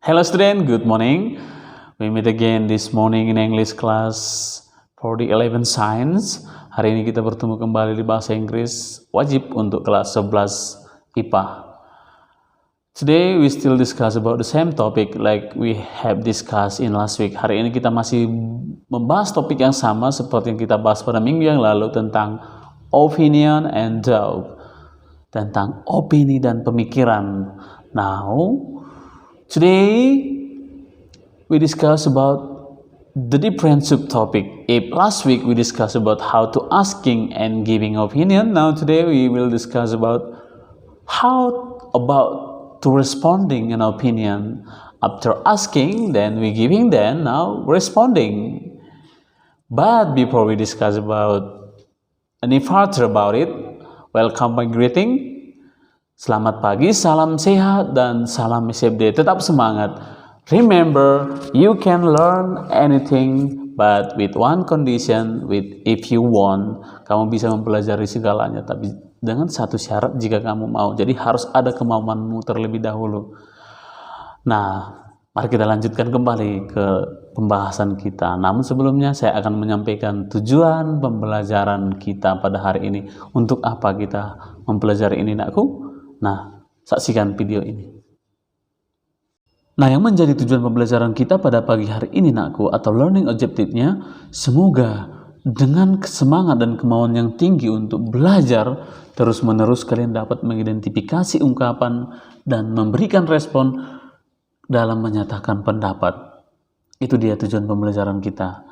Hello student, good morning. We meet again this morning in English class for the 11 Science. Hari ini kita bertemu kembali di bahasa Inggris wajib untuk kelas 11 IPA. Today we still discuss about the same topic like we have discussed in last week. Hari ini kita masih membahas topik yang sama seperti yang kita bahas pada minggu yang lalu tentang opinion and doubt. Tentang opini dan pemikiran. Now, today we discuss about the different subtopic. If last week we discussed about how to asking and giving opinion, now today we will discuss about how about to responding an opinion. After asking, then we giving, then now responding. But before we discuss about any further about it, welcome my greeting. Selamat pagi, salam sehat, dan salam SFD. Tetap semangat. Remember, you can learn anything, but with one condition, if you want. Kamu bisa mempelajari segalanya, tapi dengan satu syarat jika kamu mau. Jadi harus ada kemauanmu terlebih dahulu. Nah, mari kita lanjutkan kembali ke pembahasan kita. Namun sebelumnya saya akan menyampaikan tujuan pembelajaran kita pada hari ini. Untuk apa kita mempelajari ini, nakku? Nah, saksikan video ini. Nah, yang menjadi tujuan pembelajaran kita pada pagi hari ini, nakku, atau learning objective-nya, semoga dengan semangat dan kemauan yang tinggi untuk belajar, terus-menerus kalian dapat mengidentifikasi ungkapan dan memberikan respon dalam menyatakan pendapat. Itu dia tujuan pembelajaran kita.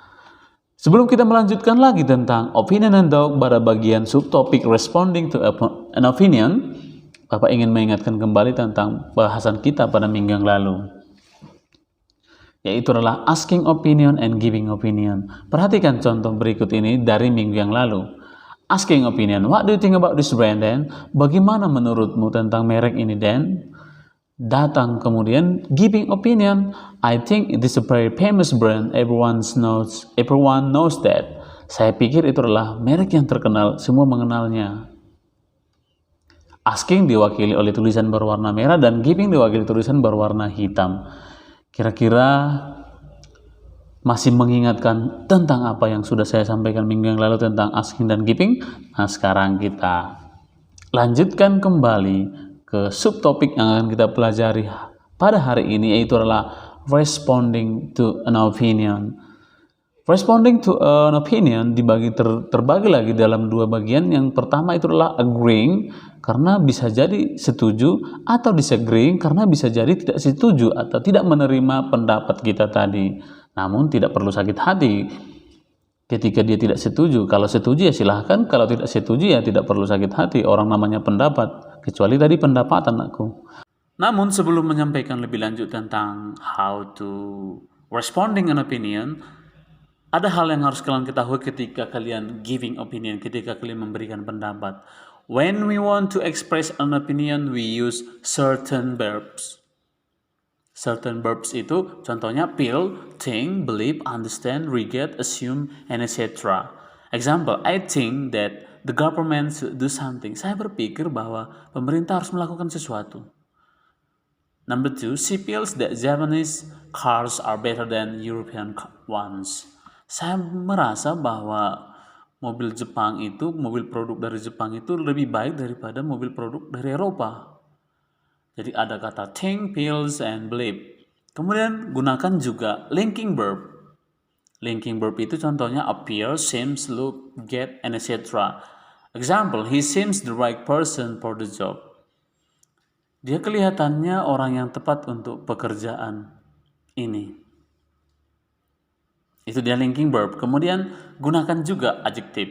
Sebelum kita melanjutkan lagi tentang opinion and doubt pada bagian subtopik responding to an opinion, Bapak ingin mengingatkan kembali tentang bahasan kita pada minggu yang lalu, yaitu adalah asking opinion and giving opinion. Perhatikan contoh berikut ini dari minggu yang lalu. Asking opinion, what do you think about this brand, Dan? Bagaimana menurutmu tentang merek ini, Dan? Datang kemudian giving opinion, I think it is a very famous brand, everyone knows that. Saya pikir itu adalah merek yang terkenal, semua mengenalnya. Asking diwakili oleh tulisan berwarna merah dan giving diwakili tulisan berwarna hitam. Kira-kira masih mengingatkan tentang apa yang sudah saya sampaikan minggu yang lalu tentang asking dan giving? Nah, sekarang kita lanjutkan kembali ke subtopik yang akan kita pelajari pada hari ini, yaitu adalah responding to an opinion. Responding to an opinion terbagi lagi dalam dua bagian. Yang pertama itu adalah agreeing, karena bisa jadi setuju, atau disagreeing, karena bisa jadi tidak setuju atau tidak menerima pendapat kita tadi. Namun tidak perlu sakit hati ketika dia tidak setuju. Kalau setuju ya silahkan, kalau tidak setuju ya tidak perlu sakit hati. Orang namanya pendapat, kecuali tadi pendapatan aku. Namun sebelum menyampaikan lebih lanjut tentang how to responding an opinion, ada hal yang harus kalian ketahui ketika kalian giving opinion, ketika kalian memberikan pendapat. When we want to express an opinion, we use certain verbs. Certain verbs itu contohnya feel, think, believe, understand, regret, assume, and etc. Example, I think that the government should do something. Saya berpikir bahwa pemerintah harus melakukan sesuatu. Number 2, she feels that Japanese cars are better than European ones. Saya merasa bahwa mobil produk dari Jepang itu lebih baik daripada mobil produk dari Eropa. Jadi ada kata think, feels, and believe. Kemudian gunakan juga linking verb. Linking verb itu contohnya appear, seems, look, get, and etc. Example, he seems the right person for the job. Dia kelihatannya orang yang tepat untuk pekerjaan ini. Itu dia linking verb. Kemudian gunakan juga adjective.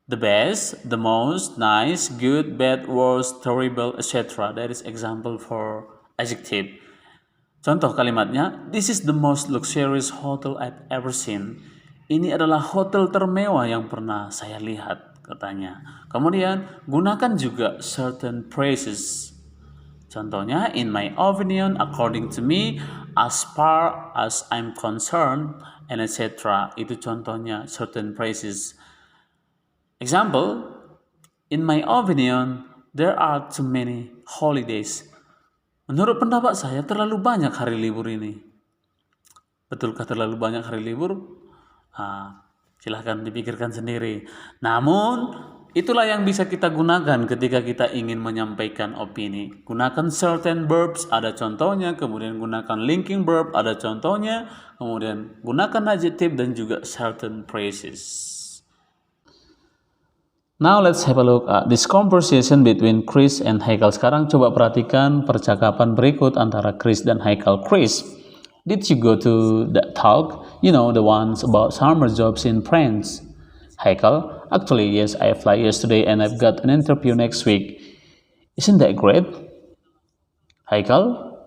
The best, the most, nice, good, bad, worst, terrible, etc. That is example for adjective. Contoh kalimatnya, this is the most luxurious hotel I've ever seen. Ini adalah hotel termewah yang pernah saya lihat, katanya. Kemudian gunakan juga certain phrases. Contohnya, in my opinion, according to me, as far as I'm concerned, and etc. Itu contohnya certain phrases. Example, in my opinion, there are too many holidays. Menurut pendapat saya terlalu banyak hari libur ini. Betulkah terlalu banyak hari libur? Silahkan dipikirkan sendiri. Namun, itulah yang bisa kita gunakan ketika kita ingin menyampaikan opini. Gunakan certain verbs, ada contohnya. Kemudian gunakan linking verb, ada contohnya. Kemudian gunakan adjective dan juga certain phrases. Now let's have a look at this conversation between Chris and Haikal. Sekarang coba perhatikan percakapan berikut antara Chris dan Haikal. Chris, did you go to that talk? You know, the ones about summer jobs in France. Haikal, actually yes, I applied yesterday and I've got an interview next week. Isn't that great? Haikal,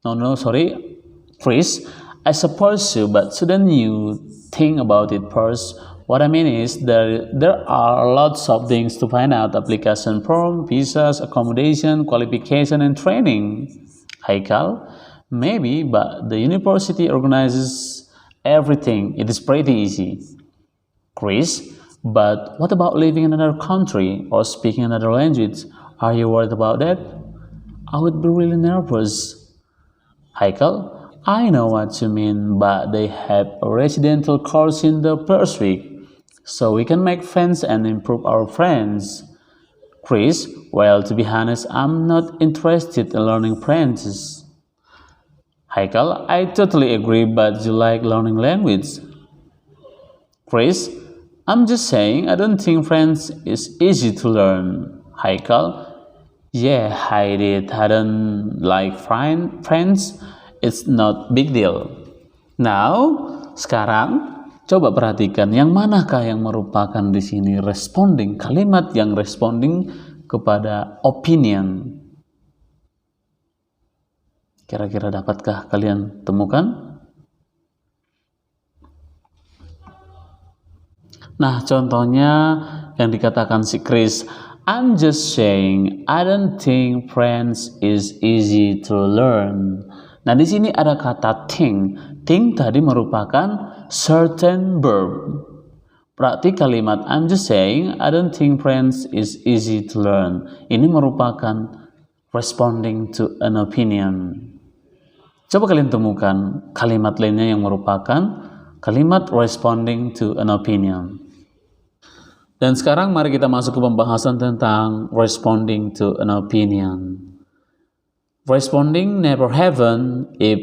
no, sorry. Chris, I suppose so, but shouldn't you think about it first? What I mean is there are lots of things to find out: application form, visas, accommodation, qualification, and training. Haikal, maybe, but the university organizes everything. It is pretty easy. Chris, but what about living in another country or speaking another language? Are you worried about that? I would be really nervous. Haikal, I know what you mean, but they have a residential course in the first week, so we can make friends and improve our friends. Chris, well, to be honest, I'm not interested in learning French. Haikal, I totally agree, but you like learning language. Chris, I'm just saying I don't think French is easy to learn. Haikal, yeah, I did. I don't like French. It's not big deal. Now, sekarang coba perhatikan yang manakah yang merupakan di sini responding, kalimat yang responding kepada opinion. Kira-kira dapatkah kalian temukan? Nah, contohnya yang dikatakan si Chris, I'm just saying I don't think French is easy to learn. Nah, di sini ada kata think. Think tadi merupakan certain verb. Berarti kalimat I'm just saying I don't think French is easy to learn. Ini merupakan responding to an opinion. Coba kalian temukan kalimat lainnya yang merupakan kalimat responding to an opinion. Dan sekarang mari kita masuk ke pembahasan tentang responding to an opinion. Responding never happen if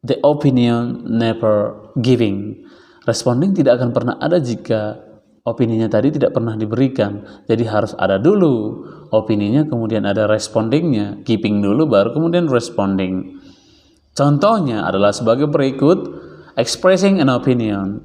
the opinion never giving. Responding tidak akan pernah ada jika opininya tadi tidak pernah diberikan. Jadi harus ada dulu opininya, kemudian ada respondingnya. Giving dulu baru kemudian responding. Contohnya adalah sebagai berikut. Expressing an opinion.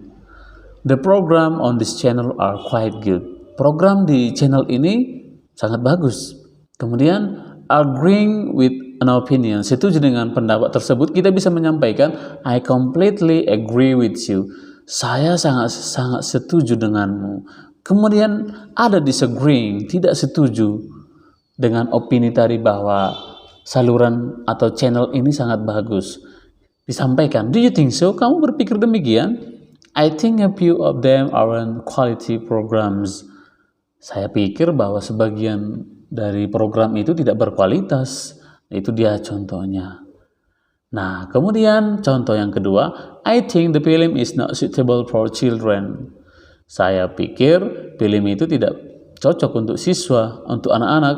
The program on this channel are quite good. Program di channel ini sangat bagus. Kemudian agreeing with an opinion, setuju dengan pendapat tersebut, kita bisa menyampaikan I completely agree with you. Saya sangat setuju denganmu. Kemudian ada disagreeing, tidak setuju dengan opini tadi bahwa saluran atau channel ini sangat bagus. Disampaikan, do you think so? Kamu berpikir demikian? I think a few of them aren't quality programs. Saya pikir bahwa sebagian dari program itu tidak berkualitas. Itu dia contohnya. Nah, kemudian contoh yang kedua, I think the film is not suitable for children. Saya pikir film itu tidak cocok untuk siswa, untuk anak-anak.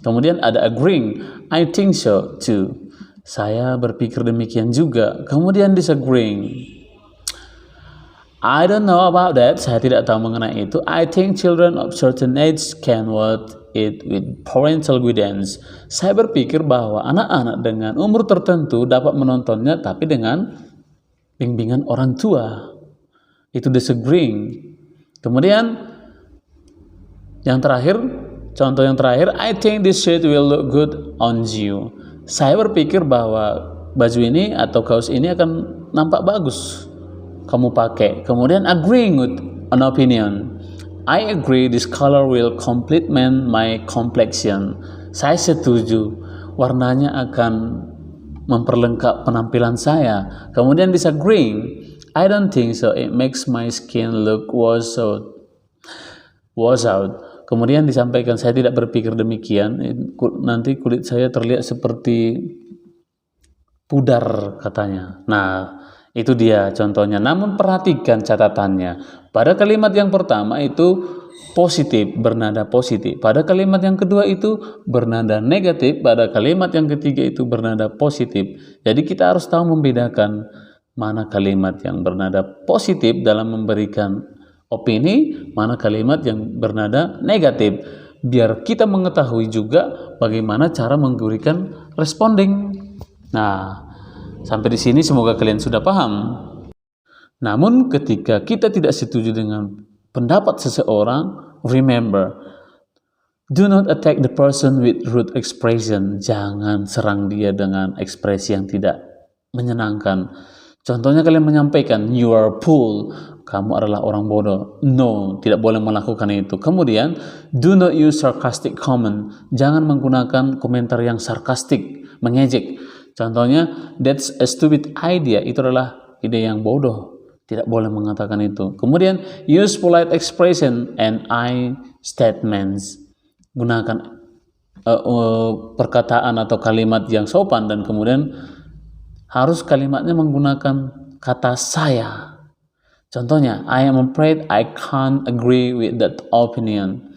Kemudian ada agreeing, I think so too. Saya berpikir demikian juga. Kemudian disagreeing, I don't know about that. Saya tidak tahu mengenai itu. I think children of certain age can watch it with parental guidance. Saya berpikir bahwa anak-anak dengan umur tertentu dapat menontonnya tapi dengan bimbingan orang tua. Itu disagreeing. Kemudian yang terakhir, contoh yang terakhir, I think this shirt will look good on you. Saya berpikir bahwa baju ini atau kaos ini akan nampak bagus kamu pakai. Kemudian agreeing with an opinion. I agree this color will complement my complexion. Saya setuju warnanya akan memperlengkap penampilan saya. Kemudian disagreeing. I don't think so. It makes my skin look washed out. Kemudian disampaikan, saya tidak berpikir demikian, nanti kulit saya terlihat seperti pudar katanya. Nah, itu dia contohnya. Namun perhatikan catatannya. Pada kalimat yang pertama itu positif, bernada positif. Pada kalimat yang kedua itu bernada negatif. Pada kalimat yang ketiga itu bernada positif. Jadi kita harus tahu membedakan mana kalimat yang bernada positif dalam memberikan opini, mana kalimat yang bernada negatif. Biar kita mengetahui juga bagaimana cara memberikan responding. Nah, sampai di sini semoga kalian sudah paham. Namun ketika kita tidak setuju dengan pendapat seseorang, remember, do not attack the person with rude expression. Jangan serang dia dengan ekspresi yang tidak menyenangkan. Contohnya kalian menyampaikan, you are a fool, kamu adalah orang bodoh. No, tidak boleh melakukan itu. Kemudian, do not use sarcastic comment. Jangan menggunakan komentar yang sarkastik, mengejek. Contohnya, that's a stupid idea. Itu adalah ide yang bodoh. Tidak boleh mengatakan itu. Kemudian, use polite expression and I statements. Gunakan perkataan atau kalimat yang sopan dan kemudian harus kalimatnya menggunakan kata saya. Contohnya, I am afraid I can't agree with that opinion.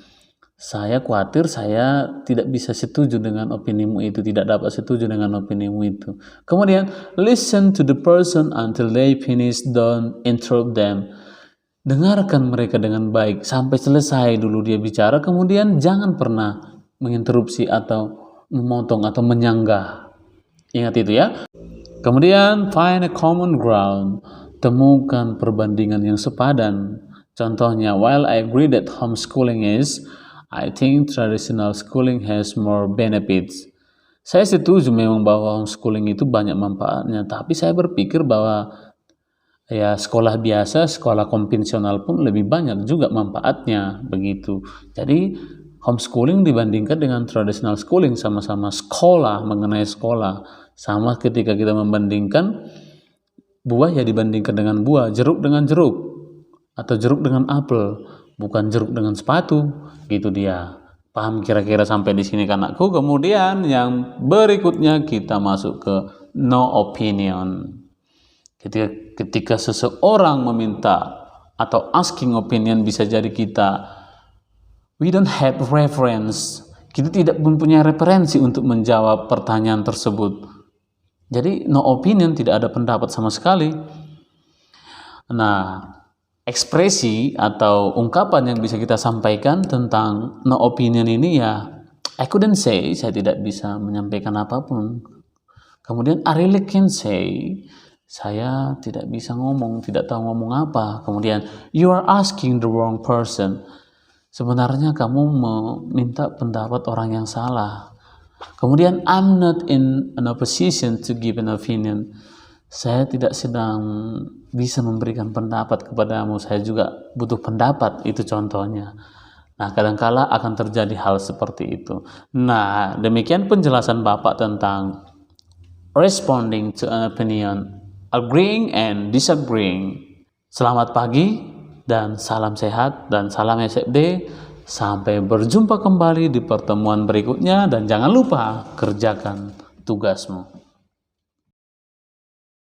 Saya khawatir saya tidak bisa setuju dengan opinimu itu, tidak dapat setuju dengan opinimu itu. Kemudian, listen to the person until they finish, don't interrupt them. Dengarkan mereka dengan baik sampai selesai dulu dia bicara, kemudian jangan pernah menginterupsi atau memotong atau menyanggah. Ingat itu ya. Kemudian, find a common ground. Temukan perbandingan yang sepadan. Contohnya, while I agree that homeschooling is, I think traditional schooling has more benefits. Saya setuju memang bahwa homeschooling itu banyak manfaatnya, tapi saya berpikir bahwa ya sekolah biasa, sekolah konvensional pun lebih banyak juga manfaatnya, begitu. Jadi homeschooling dibandingkan dengan traditional schooling, sama-sama sekolah, mengenai sekolah. Sama ketika kita membandingkan buah ya dibandingkan dengan buah, jeruk dengan jeruk, atau jeruk dengan apel, bukan jeruk dengan sepatu, gitu dia. Paham kira-kira sampai di sini kan anakku? Kemudian yang berikutnya kita masuk ke no opinion. Ketika seseorang meminta atau asking opinion, bisa jadi we don't have reference. Kita tidak mempunyai referensi untuk menjawab pertanyaan tersebut. Jadi no opinion, tidak ada pendapat sama sekali. Nah, ekspresi atau ungkapan yang bisa kita sampaikan tentang no opinion ini ya, I couldn't say, saya tidak bisa menyampaikan apapun. Kemudian I really can't say, saya tidak bisa ngomong, tidak tahu ngomong apa. Kemudian you are asking the wrong person. Sebenarnya kamu meminta pendapat orang yang salah. Kemudian I'm not in a position to give an opinion. Saya tidak sedang bisa memberikan pendapat kepadamu. Saya juga butuh pendapat, itu contohnya. Nah, kadangkala akan terjadi hal seperti itu. Nah, demikian penjelasan Bapak tentang responding to an opinion, agreeing and disagreeing. Selamat pagi dan salam sehat dan salam SFD. Sampai berjumpa kembali di pertemuan berikutnya dan jangan lupa kerjakan tugasmu.